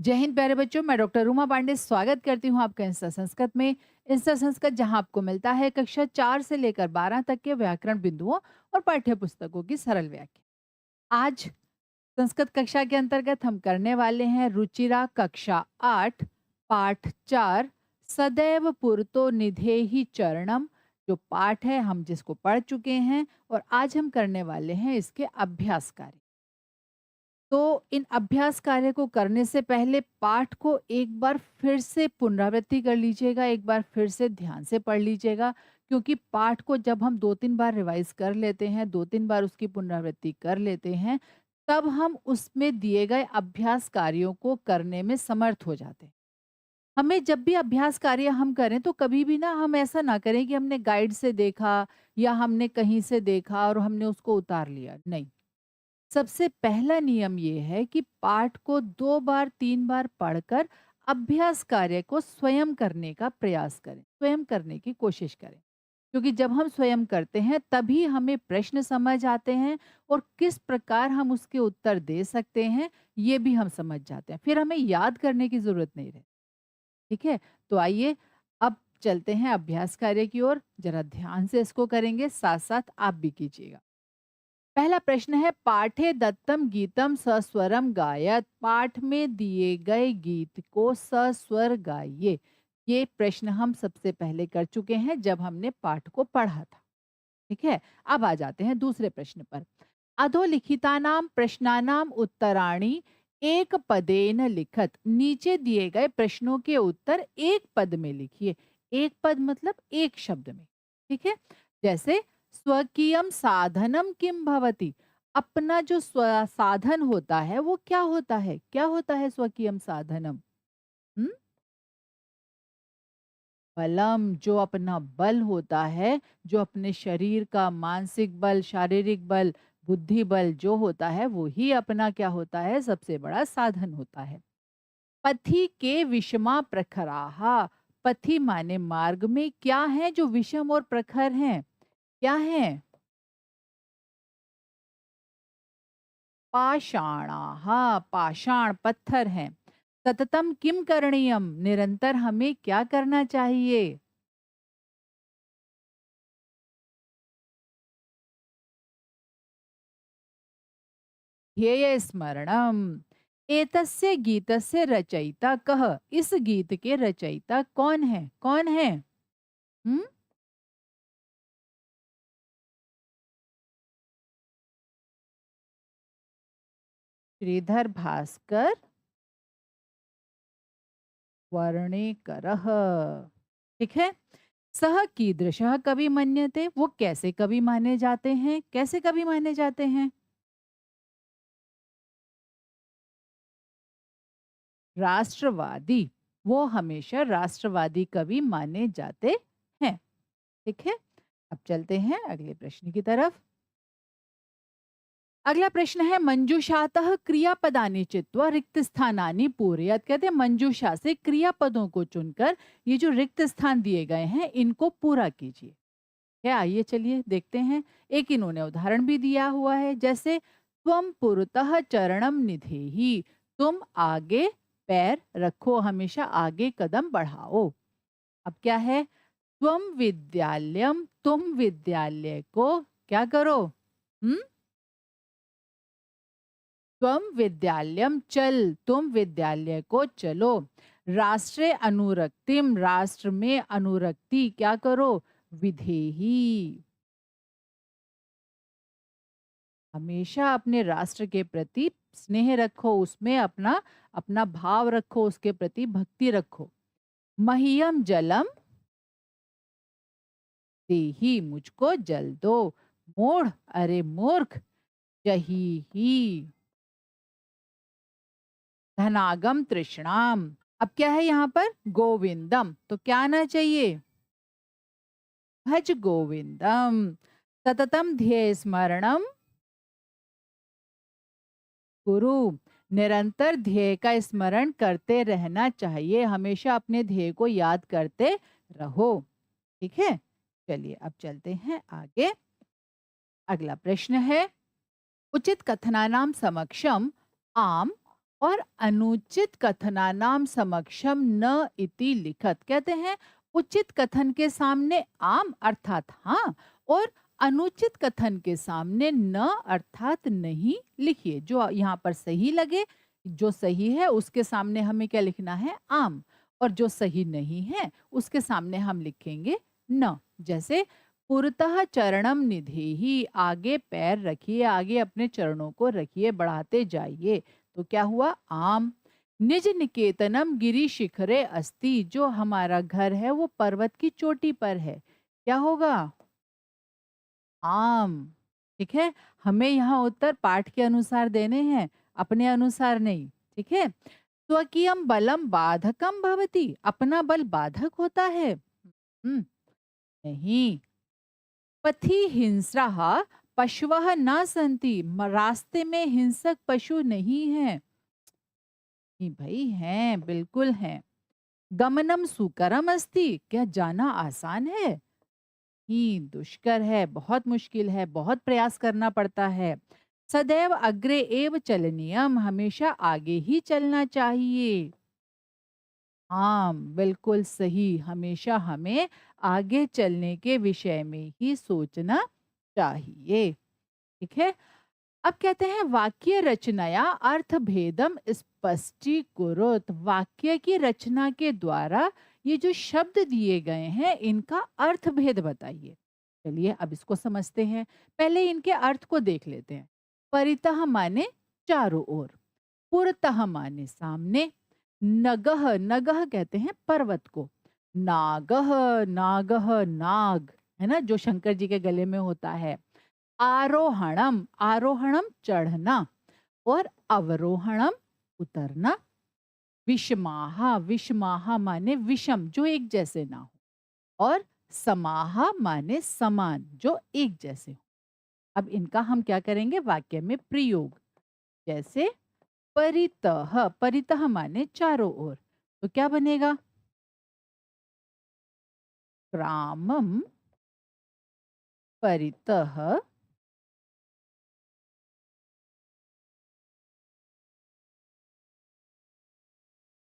जय हिंद प्यारे बच्चों, मैं डॉक्टर रूमा पांडे स्वागत करती हूँ आपका इंस्टा संस्कृत में। इंस्टा संस्कृत जहाँ आपको मिलता है कक्षा 4 से लेकर 12 तक के व्याकरण बिंदुओं और पाठ्य पुस्तकों की सरल व्याख्या। आज संस्कृत कक्षा के अंतर्गत हम करने वाले हैं रुचिरा कक्षा 8 पाठ 4 सदैव पुरतो निधेहि चरणम। जो पाठ है हम जिसको पढ़ चुके हैं और आज हम करने वाले हैं इसके अभ्यास कार्य। तो इन अभ्यास कार्य को करने से पहले पाठ को एक बार फिर से पुनरावृत्ति कर लीजिएगा, एक बार फिर से ध्यान से पढ़ लीजिएगा, क्योंकि पाठ को जब हम 2-3 बार रिवाइज कर लेते हैं, 2-3 बार उसकी पुनरावृत्ति कर लेते हैं, तब हम उसमें दिए गए अभ्यास कार्यों को करने में समर्थ हो जाते हैं। हमें जब भी अभ्यास कार्य हम करें तो कभी भी ना हम ऐसा ना करें कि हमने गाइड से देखा या हमने कहीं से देखा और हमने उसको उतार लिया, नहीं। सबसे पहला नियम ये है कि पाठ को 2 बार 3 बार पढ़कर अभ्यास कार्य को स्वयं करने का प्रयास करें, स्वयं करने की कोशिश करें। क्योंकि जब हम स्वयं करते हैं तभी हमें प्रश्न समझ आते हैं और किस प्रकार हम उसके उत्तर दे सकते हैं ये भी हम समझ जाते हैं। फिर हमें याद करने की ज़रूरत नहीं रहती। ठीक है? तो आइए अब चलते हैं अभ्यास कार्य की ओर। ज़रा ध्यान से इसको करेंगे, साथ-साथ आप भी कीजिएगा। पहला प्रश्न है पाठे दत्तम गीतम सस्वरम गायत। पाठ में दिए गए गीत को सस्वर गाइए। ये प्रश्न हम सबसे पहले कर चुके हैं जब हमने पाठ को पढ़ा था। ठीक है, अब आ जाते हैं दूसरे प्रश्न पर। अधोलिखितानाम प्रश्नानाम उत्तराणी एक पदेन लिखत। नीचे दिए गए प्रश्नों के उत्तर एक पद में लिखिए। एक पद मतलब एक शब्द में। ठीक है, जैसे स्वकीयम साधनम किम भवति। अपना जो स्व साधन होता है वो क्या होता है? क्या होता है स्वकीयम साधनम? हम्म, बलम। जो अपना बल होता है, जो अपने शरीर का मानसिक बल, शारीरिक बल, बुद्धि बल जो होता है वो ही अपना क्या होता है? सबसे बड़ा साधन होता है। पथि के विषमा प्रखराहा। पथि माने मार्ग में क्या है जो विषम और प्रखर हैं? क्या है? पाषाणाहा। पाषाण पत्थर हैं। सततम किम करणीयम। निरंतर हमें क्या करना चाहिए? ध्येय स्मरणम। एतस्य गीतस्य रचयिता कह। इस गीत के रचयिता कौन है? कौन है? हम्म, श्रीधर भास्कर वर्णेकरः। ठीक है। सह कीदृशः कवि मन्यते। वो कैसे कवि माने जाते हैं? कैसे कवि माने जाते हैं? राष्ट्रवादी। वो हमेशा राष्ट्रवादी कवि माने जाते हैं। ठीक है, अब चलते हैं अगले प्रश्न की तरफ। अगला प्रश्न है मंजूषातः क्रियापदानि चित्वा रिक्त स्थानानि पूरयत। कहते हैं मंजूषा से क्रियापदों को चुनकर ये जो रिक्त स्थान दिए गए हैं इनको पूरा कीजिए। है, आइए चलिए देखते हैं। एक इन्होंने उदाहरण भी दिया हुआ है, जैसे त्वम पुरतः चरणम निधेहि। तुम आगे पैर रखो, हमेशा आगे कदम बढ़ाओ। अब क्या है? त्वम विद्यालयम। तुम विद्यालय को क्या करो? हम्म, त्वम विद्यालयम चल। तुम विद्यालय को चलो। राष्ट्रे अनुरक्तिम। राष्ट्र में अनुरक्ति क्या करो? विधेही। हमेशा अपने राष्ट्र के प्रति स्नेह रखो, उसमें अपना अपना भाव रखो, उसके प्रति भक्ति रखो। मह्यम जलम देही। मुझको जल दो। मूढ़, अरे मूर्ख। जही ही। धनागम तृष्णाम। अब क्या है यहाँ पर? गोविंदम। तो क्या आना चाहिए? भज गोविंदम। सततम ध्येय स्मरणम गुरु। निरंतर ध्येय का स्मरण करते रहना चाहिए, हमेशा अपने ध्येय को याद करते रहो। ठीक है, चलिए अब चलते हैं आगे। अगला प्रश्न है उचित कथनानाम समक्षम आम और अनुचित कथनानाम समक्षम न इति लिखत, कहते हैं उचित कथन के सामने आम अर्थात हाँ, और अनुचित कथन के सामने न अर्थात नहीं लिखिए। जो यहाँ पर सही लगे, जो सही है उसके सामने हमें क्या लिखना है, आम, और जो सही नहीं है उसके सामने हम लिखेंगे न। जैसे पुरतः चरणम निधेहि, आगे पैर रखिए, आगे अपने चरणों को रखिए, बढ़ाते जाइए। तो क्या हुआ, आम। निज निकेतनम गिरी शिखरे अस्ति, जो हमारा घर है वो पर्वत की चोटी पर है, क्या होगा, आम। ठीक है, हमें यहाँ उत्तर पाठ के अनुसार देने हैं, अपने अनुसार नहीं। ठीक है, स्वकीयम बलम बाधकम भवति, अपना बल बाधक होता है। नहीं। पथि हिंस्रः पशवः न संति, रास्ते में हिंसक पशु नहीं है। नहीं भाई, हैं, बिल्कुल हैं। गमनम सुकरम अस्ति, क्या जाना आसान है, ही दुष्कर है, बहुत मुश्किल है, बहुत प्रयास करना पड़ता है। सदैव अग्रे एव चलनीयम, हमेशा आगे ही चलना चाहिए। हाँ, बिल्कुल सही, हमेशा हमें आगे चलने के विषय में ही सोचना चाहिए। ठीक है, अब कहते हैं वाक्य रचनाया अर्थ भेदम स्पष्टीकुरुत, वाक्य की रचना के द्वारा ये जो शब्द दिए गए हैं इनका अर्थ भेद बताइए। चलिए अब इसको समझते हैं, पहले इनके अर्थ को देख लेते हैं। परितः माने चारों ओर, पुरतः माने सामने, नगह, नगह कहते हैं पर्वत को, नागह, नागह नाग, है ना, जो शंकर जी के गले में होता है। आरोहणम, आरोहणम चढ़ना, और अवरोहणम उतरना। विषमाहा, विषमाहा माने विषम, जो एक जैसे ना हो, और समाहा माने समान, जो एक जैसे हो। अब इनका हम क्या करेंगे, वाक्य में प्रयोग। जैसे परितः, परितः माने चारों ओर, तो क्या बनेगा, ग्रामम परितः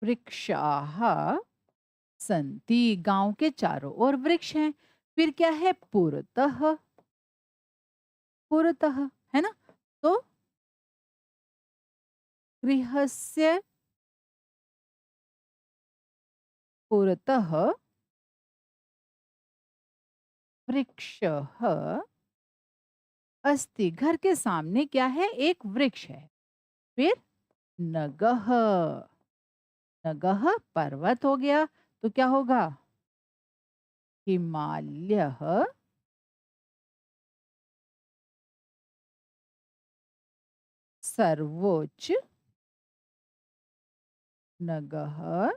वृक्षाः संति, गांव के चारों ओर वृक्ष हैं। फिर क्या है, पुरतः, पुरतः, है ना, तो गृहस्य पुरतः वृक्षः अस्ति, घर के सामने क्या है, एक वृक्ष है। फिर नगह, नगह पर्वत हो गया, तो क्या होगा, हिमालय सर्वोच्च नगह,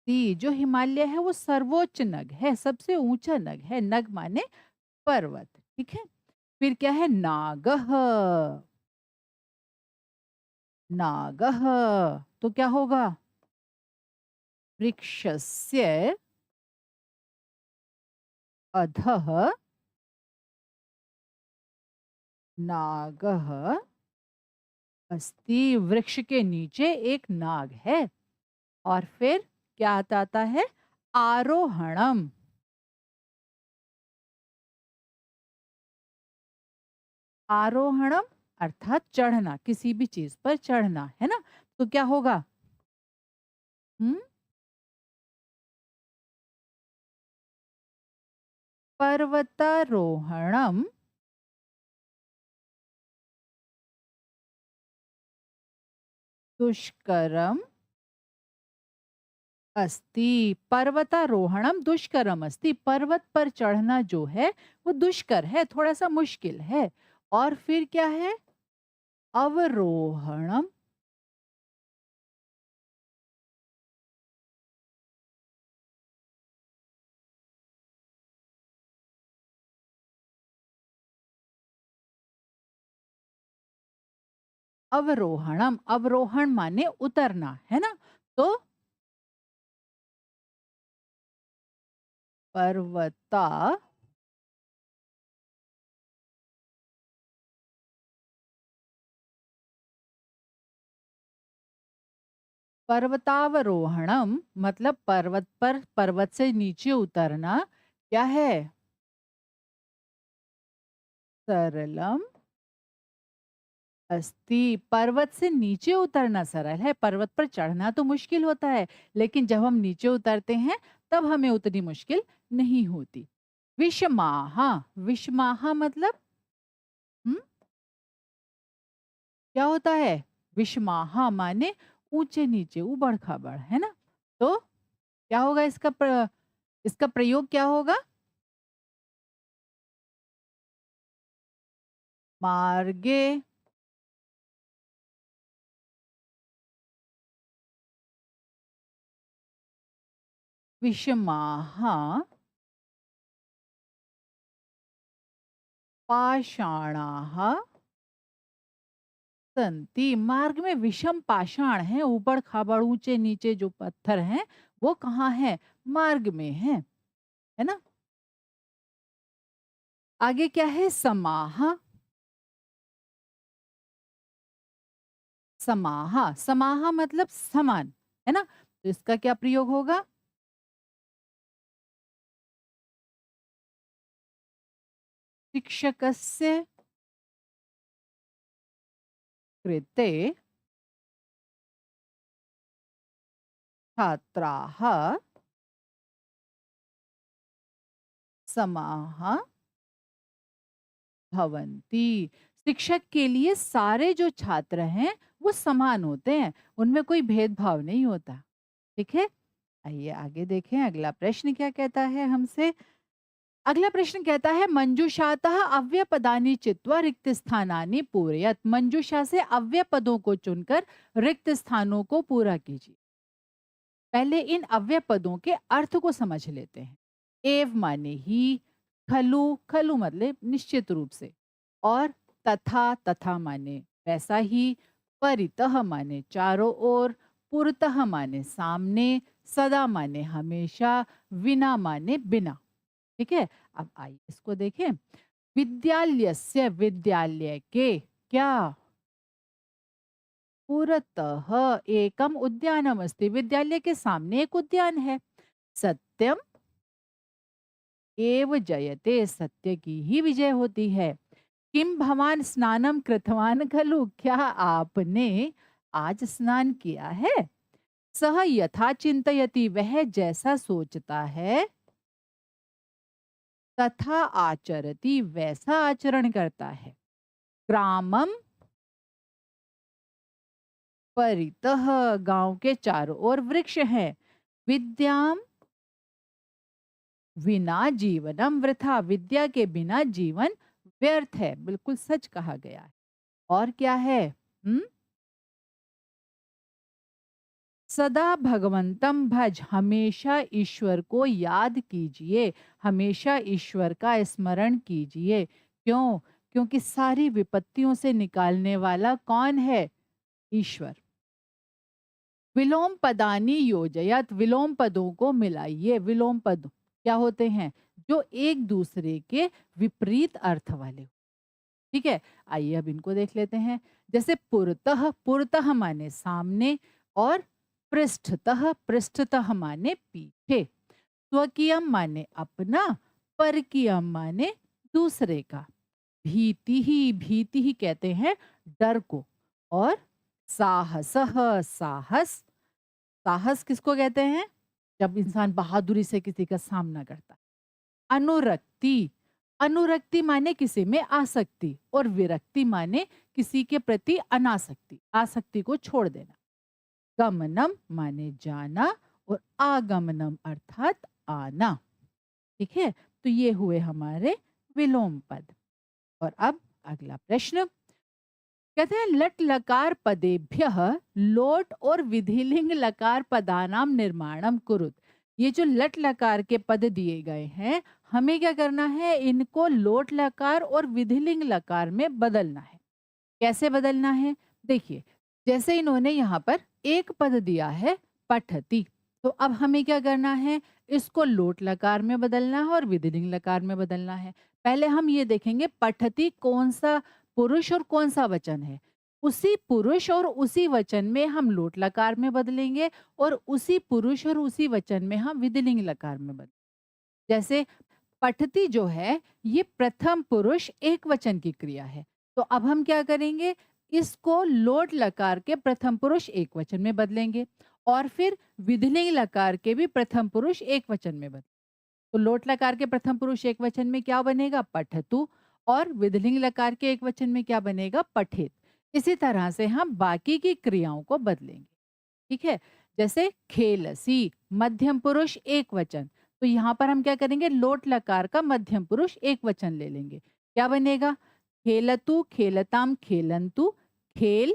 जो हिमालय है वो सर्वोच्च नग है, सबसे ऊंचा नग है, नग माने पर्वत। ठीक है, फिर क्या है, नागह, नागह, तो क्या होगा, वृक्षस्य अधः नागः अस्ति, वृक्ष के नीचे एक नाग है। और फिर क्या आता है, आरोहणम, आरोहणम अर्थात चढ़ना, किसी भी चीज पर चढ़ना, है ना, तो क्या होगा, हम्म, पर्वतारोहणम दुष्करम अस्ति, पर्वतारोहणम दुष्करम अस्ति, पर्वत पर चढ़ना जो है वो दुष्कर है, थोड़ा सा मुश्किल है। और फिर क्या है, अवरोहणम, अवरोहणम, अवरोहण माने उतरना, है ना, तो पर्वता पर्वतावरोहणम मतलब पर्वत पर पर्वत से नीचे उतरना क्या है? सरलम अस्ति। पर्वत से नीचे उतरना सरल है, पर्वत पर चढ़ना तो मुश्किल होता है, लेकिन जब हम नीचे उतरते हैं तब हमें उतनी मुश्किल नहीं होती। विषमाहा, विषमाहा मतलब हम्म क्या होता है? विषमाहा माने ऊंचे नीचे, उबड़ खाबड़, है ना? तो क्या होगा इसका प्रयोग क्या होगा? मार्गे विषमाहा पाषाणाः संति। मार्ग में विषम पाषाण है, ऊबड़ खाबड़ ऊंचे नीचे जो पत्थर हैं वो कहाँ है? मार्ग में है ना? आगे क्या है? समाहा, समाहा, समाहा मतलब समान, है ना? तो इसका क्या प्रयोग होगा? शिक्षकस्य कृते छात्राः समाः भवन्ति। शिक्षक के लिए सारे जो छात्र हैं वो समान होते हैं, उनमें कोई भेदभाव नहीं होता। ठीक है? आइए आगे देखें अगला प्रश्न क्या कहता है हमसे। अगला प्रश्न कहता है मंजूषातः अव्यय पदानि चित्वा रिक्त स्थानानि पूरयत। मंजूषा से अव्यय पदों को चुनकर रिक्त स्थानों को पूरा कीजिए। पहले इन अव्यय पदों के अर्थ को समझ लेते हैं। एव माने ही, खलु, खलु मतलब निश्चित रूप से, और तथा, तथा माने वैसा ही, परितः माने चारों ओर, पुरतः माने सामने, सदा माने हमेशा, विना माने बिना। ठीक है? अब आइए इसको देखें। विद्यालयस्य, विद्यालय के, क्या? पुरतः एकम उद्यानम अस्ति। विद्यालय के सामने एक उद्यान है। सत्यम एव जयते, सत्य की ही विजय होती है। किम भवान स्नानम कृतवान खलु, क्या आपने आज स्नान किया है? सह यथा चिंतयति, वह जैसा सोचता है, तथा आचरति, वैसा आचरण करता है। ग्रामम परितः, गांव के चारों ओर वृक्ष हैं। विद्याम विना जीवनम वृथा, विद्या के बिना जीवन व्यर्थ है। बिल्कुल सच कहा गया है। और क्या है? हम्म सदा भगवंतम भज, हमेशा ईश्वर को याद कीजिए, हमेशा ईश्वर का स्मरण कीजिए। क्यों? क्योंकि सारी विपत्तियों से निकालने वाला कौन है? ईश्वर। विलोम पदानी योजयत, विलोम पदों को मिलाइए। विलोम पद क्या होते हैं? जो एक दूसरे के विपरीत अर्थ वाले। ठीक है? आइए अब इनको देख लेते हैं। जैसे पुरतः, पुरतः माने सामने, और पृष्ठतः, पृष्ठतः माने पीछे। स्वकीयम माने अपना, परकीयम माने दूसरे का। भीति ही, भीति ही कहते हैं डर को। और साहसः, साहस, साहस किसको कहते हैं? जब इंसान बहादुरी से किसी का सामना करता है। अनुरक्ति, अनुरक्ति माने किसी में आसक्ति, और विरक्ति माने किसी के प्रति अनासक्ति, आसक्ति को छोड़ देना। गमनम माने जाना, और आगमनम अर्थात आना। ठीक है? तो ये हुए हमारे विलोम पद। और अब अगला प्रश्न कहते हैं लट लकार पदेभ्य लोट और विधिलिंग लकार पदानाम निर्माणम कुरुत। ये जो लट लकार के पद दिए गए हैं, हमें क्या करना है? इनको लोट लकार और विधिलिंग लकार में बदलना है। कैसे बदलना है? देखिए, जैसे इन्होंने यहाँ पर एक पद दिया है पठती, तो अब हमें क्या करना है? इसको लोट लकार में बदलना है और विधिलिंग लकार में बदलना है। पहले हम ये देखेंगे पठती कौन सा पुरुष और कौन सा वचन है। उसी पुरुष और उसी वचन में हम लोट लकार में बदलेंगे और उसी पुरुष और उसी वचन में हम विधिलिंग लकार में बदलेंगे। जैसे पठती जो है ये प्रथम पुरुष एक वचन की क्रिया है। तो अब हम क्या करेंगे, इसको लोट लकार के प्रथम पुरुष एक वचन में बदलेंगे और फिर विधिलिंग लकार के भी प्रथम पुरुष एक वचन में बदलेंगे। तो लोट लकार के प्रथम पुरुष एक वचन में क्या बनेगा, पठतु, और विधिलिंग लकार के एक वचन में क्या बनेगा, पठेत। इसी तरह से हम बाकी की क्रियाओं को बदलेंगे। ठीक है। जैसे खेलसी मध्यम पुरुष एक वचन, तो यहाँ पर हम क्या करेंगे, लोट लकार का मध्यम पुरुष एक वचन ले लेंगे। क्या बनेगा, खेलतु खेलताम खेलंतु, खेल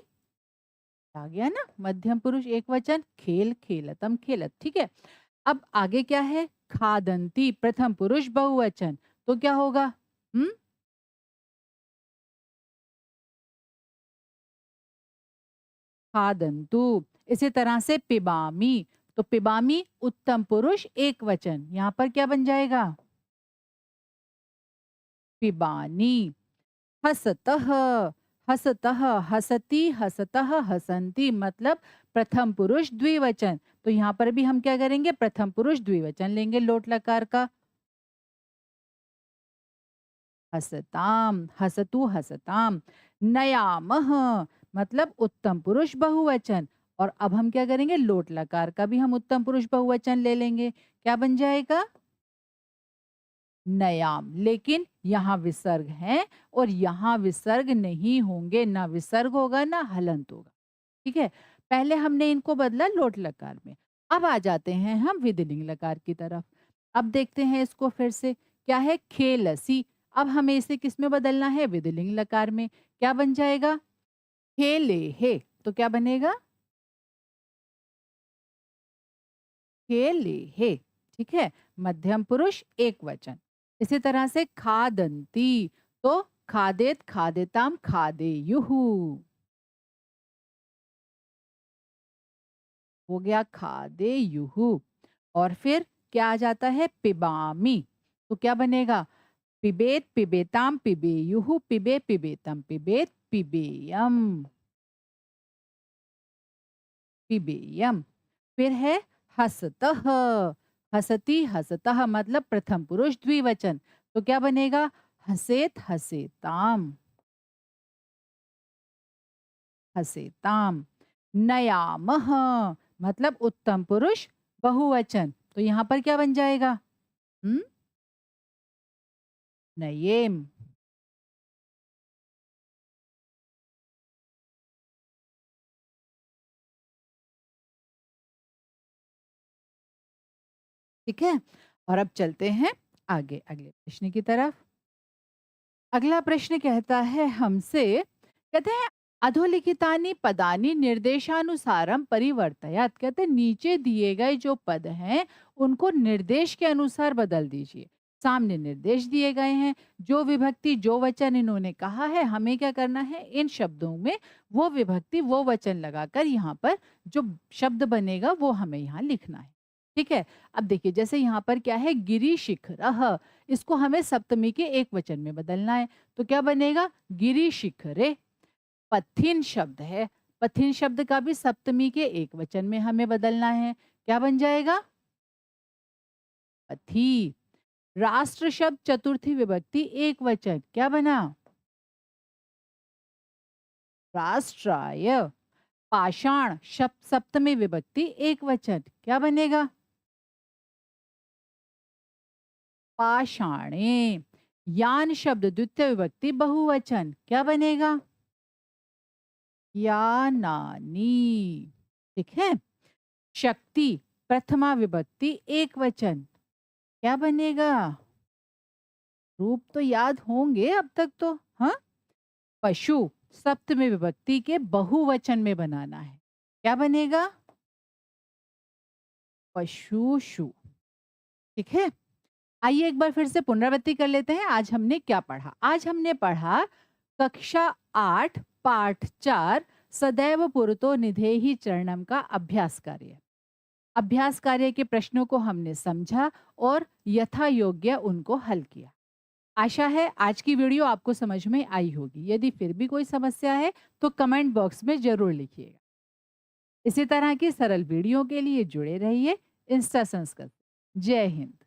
आ गया ना, मध्यम पुरुष एक वचन, खेल खेलतम खेलत। ठीक है। अब आगे क्या है, खादंती प्रथम पुरुष बहुवचन, तो क्या होगा, हम्म, खादंतु। इसी तरह से पिबामी, तो पिबामी उत्तम पुरुष एक वचन, यहाँ पर क्या बन जाएगा, पिबानी। हसतः, हसतः हसती हसतः हसंती, मतलब प्रथम पुरुष द्विवचन। तो यहाँ पर भी हम क्या करेंगे, प्रथम पुरुष द्विवचन लेंगे लोट लकार का। हसताम, हसतु हसताम। नयामः, मतलब उत्तम पुरुष बहुवचन। और अब हम क्या करेंगे, लोट लकार का भी हम उत्तम पुरुष बहुवचन ले लेंगे। क्या बन जाएगा, नयाम। लेकिन यहाँ विसर्ग है और यहाँ विसर्ग नहीं होंगे, ना विसर्ग होगा ना हलंत होगा। ठीक है। पहले हमने इनको बदला लोट लकार में। अब आ जाते हैं हम विधिलिंग लकार की तरफ। अब देखते हैं इसको फिर से। क्या है, खेलसी। अब हमें इसे किस में बदलना है, विधिलिंग लकार में। क्या बन जाएगा, खेले हे, तो क्या बनेगा, खेले हे। ठीक है। मध्यम पुरुष एक वचन। इसी तरह से खादंती, तो खादेत खादेताम खादेयुहु, हो गया खादेयुहु। और फिर क्या आ जाता है, पिबामी, तो क्या बनेगा, पिबेत पिबेताम पिबेयुहु, पिबे पिबेतम पिबेत पिबेयम, पिबेयम। फिर है हसतः, हसती हसतः, मतलब प्रथम पुरुष द्विवचन। तो क्या बनेगा, हसेत हसेताम, हसेताम। नयामः, मतलब उत्तम पुरुष बहुवचन। तो यहाँ पर क्या बन जाएगा, हम्म, नयेम। ठीक है। और अब चलते हैं आगे अगले प्रश्न की तरफ। अगला प्रश्न कहता है हमसे, कहते हैं अधोलिखितानि पदानि निर्देशानुसारम परिवर्तयात, कहते हैं नीचे दिए गए जो पद हैं उनको निर्देश के अनुसार बदल दीजिए। सामने निर्देश दिए गए हैं, जो विभक्ति जो वचन इन्होंने कहा है, हमें क्या करना है, इन शब्दों में वो विभक्ति वो वचन लगाकर यहाँ पर जो शब्द बनेगा वो हमें यहाँ लिखना है। ठीक है। अब देखिए, जैसे यहाँ पर क्या है, गिरी शिखरः, इसको हमें सप्तमी के एक वचन में बदलना है। तो क्या बनेगा, गिरी शिखरे। पथिन शब्द है, पथिन शब्द का भी सप्तमी के एक वचन में हमें बदलना है। क्या बन जाएगा, पथी। राष्ट्र शब्द चतुर्थी विभक्ति एक वचन, क्या बना, राष्ट्राय। पाषाण शब्द सप्तमी विभक्ति एक वचन, क्या बनेगा, पाषाणे। यान शब्द द्वितीय विभक्ति बहुवचन, क्या बनेगा, यानानी। ठीक है। शक्ति प्रथमा विभक्ति एक वचन, क्या बनेगा, रूप तो याद होंगे अब तक तो, हाँ। पशु सप्तमी विभक्ति के बहुवचन में बनाना है, क्या बनेगा, पशुषु। ठीक है। आइए एक बार फिर से पुनरावृत्ति कर लेते हैं। आज हमने क्या पढ़ा, आज हमने पढ़ा कक्षा 8 पाठ 4 सदैव पुरतो निधेहि चरणम का अभ्यास कार्य। अभ्यास कार्य के प्रश्नों को हमने समझा और यथा योग्य उनको हल किया। आशा है आज की वीडियो आपको समझ में आई होगी। यदि फिर भी कोई समस्या है तो कमेंट बॉक्स में ज़रूर लिखिएगा। इसी तरह की सरल वीडियो के लिए जुड़े रहिए इंस्टा संस्कृत। जय हिंद।